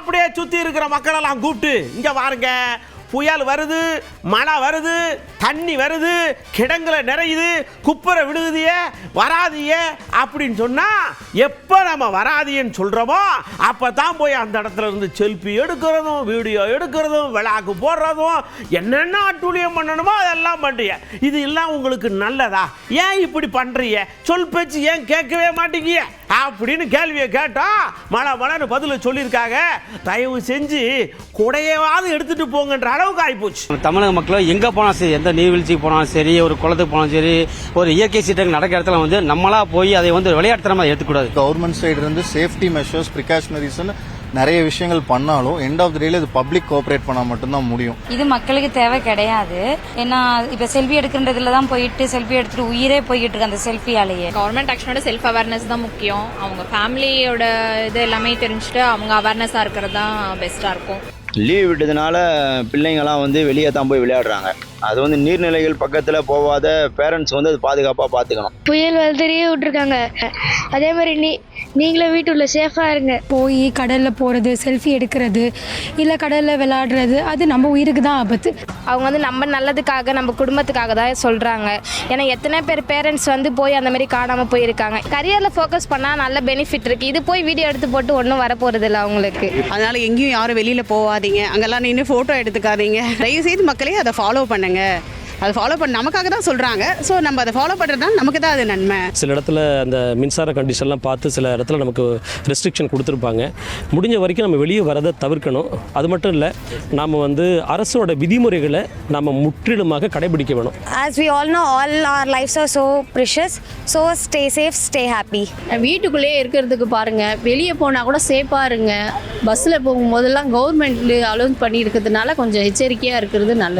அப்படியே சுற்றி இருக்கிற மக்களெல்லாம் கூப்பிட்டு இங்கே பாருங்க, புயல் வருது, மழை வருது, தண்ணி வருது, கிடங்குல நிறையுது, குப்புரை விழுகுதியே, வராதியே அப்படின்னு சொன்னால் எப்போ நம்ம வராதியன்னு சொல்கிறோமோ அப்போ தான் போய் அந்த இடத்துல இருந்து செல்ஃபி எடுக்கிறதும் வீடியோ எடுக்கிறதும் விளாக்கு போடுறதும் என்னென்ன அட்டூழியம் பண்ணணுமோ அதெல்லாம் பண்ணுறீங்க. இது எல்லாம் உங்களுக்கு நல்லதா? ஏன் இப்படி பண்ணுறீங்க? சொல் பேச்சு ஏன் கேட்கவே மாட்டேங்கிய அப்படின்னு கேள்வியை கேட்டால் மழை பதில் சொல்லியிருக்காங்க. தயவு செஞ்சு குடையவாது எடுத்துகிட்டு போங்கன்ற அளவுக்கு ஆகிப்போச்சு. தமிழக மக்களும் எங்கே போனாலும் சரி, எந்த நீர்வீழ்ச்சிக்கு போனாலும் சரி, ஒரு குளத்துக்கு போனாலும் சரி, ஒரு இயற்கை சீட்டங்கள் நடக்கிற இடத்துல வந்து நம்மளா போய் அதை வந்து விளையாட்டுத்தனமாக எடுத்துக்கூடாது. கவர்மெண்ட் சைடு இருந்து சேஃப்டி மெஷர்ஸ், ப்ரிகாஷனரிஸ்ன்னு நிறைய விஷயங்கள் பண்ணாலும் எண்ட் ஆஃப் த டேல இது பப்ளிக் கோஆபரேட் பண்ணா மட்டும்தான் முடியும். இது மக்களுக்கு தேவை கிடையாது. ஏன்னா இப்ப செல்ஃபி எடுக்கிறதுல தான் போயிட்டு செல்ஃபி எடுத்துட்டு உயிரே போயிட்டு இருக்கு அந்த செல்ஃபியாலேயே. கவர்மெண்ட் ஆக்ஷனோட செல்ஃப் அவேர்னஸ் தான் முக்கியம். அவங்க ஃபேமிலியோட இது எல்லாமே தெரிஞ்சுட்டு அவங்க அவேர்னஸா இருக்கிறது தான் பெஸ்டா இருக்கும். லீவ் விட்டதுனால பிள்ளைங்கள்லாம் வந்து வெளியே தான் போய் விளையாடுறாங்க. அது வந்து நீர்நிலைகள் பக்கத்தில் போகாத பேரண்ட்ஸ் வந்து அது பாதுகாப்பாக பார்த்துக்கணும். புயல் வளர்த்துறையே விட்டுருக்காங்க. அதே மாதிரி நீங்களும் வீட்டுள்ள சேஃபாக இருங்க. போய் கடலில் போகிறது, செல்ஃபி எடுக்கிறது, இல்லை கடலில் விளையாடுறது, அது நம்ம உயிருக்கு தான் ஆபத்து. அவங்க வந்து நம்ம நல்லதுக்காக, நம்ம குடும்பத்துக்காக தான் சொல்கிறாங்க. ஏன்னா எத்தனை பேர் பேரண்ட்ஸ் வந்து போய் அந்த மாதிரி காணாமல் போயிருக்காங்க. கரியரில் ஃபோக்கஸ் பண்ணால் நல்ல பெனிஃபிட் இருக்குது. இது போய் வீடியோ எடுத்து போட்டு ஒன்றும் வரப்போகிறது இல்லை அவங்களுக்கு. அதனால் எங்கேயும் யாரும் வெளியில் போகாதீங்க, அங்கெல்லாம் நின்று ஃபோட்டோ எடுத்துக்காதீங்க. தயவுசெய்து மக்களே அதை ஃபாலோ பண்ணுங்க. அதை ஃபாலோ பண்ண நமக்காக தான் சொல்கிறாங்க. ஸோ நம்ம அதை ஃபாலோ பண்ணுறதுனால நமக்கு தான் அது நன்மை. சில இடத்துல அந்த மின்சார கண்டிஷன்லாம் பார்த்து சில இடத்துல நமக்கு ரெஸ்ட்ரிக்ஷன் கொடுத்துருப்பாங்க. முடிஞ்ச வரைக்கும் நம்ம வெளியே வரதை தவிர்க்கணும். அது மட்டும் இல்லை, நாம் வந்து அரசோட விதிமுறைகளை நம்ம முற்றிலுமாக கடைபிடிக்க வேணும். As we all know, all our lives are so precious. So stay safe, stay happy. வீட்டுக்குள்ளேயே இருக்கிறதுக்கு பாருங்க, வெளியே போனா கூட சேஃபா இருங்க. பஸ்ல போகும்போதெல்லாம் கவர்மெண்ட் அலோன்ஸ் பண்ணி இருக்கிறதுனால கொஞ்சம் எச்சரிக்கையா இருக்கிறது நல்லது.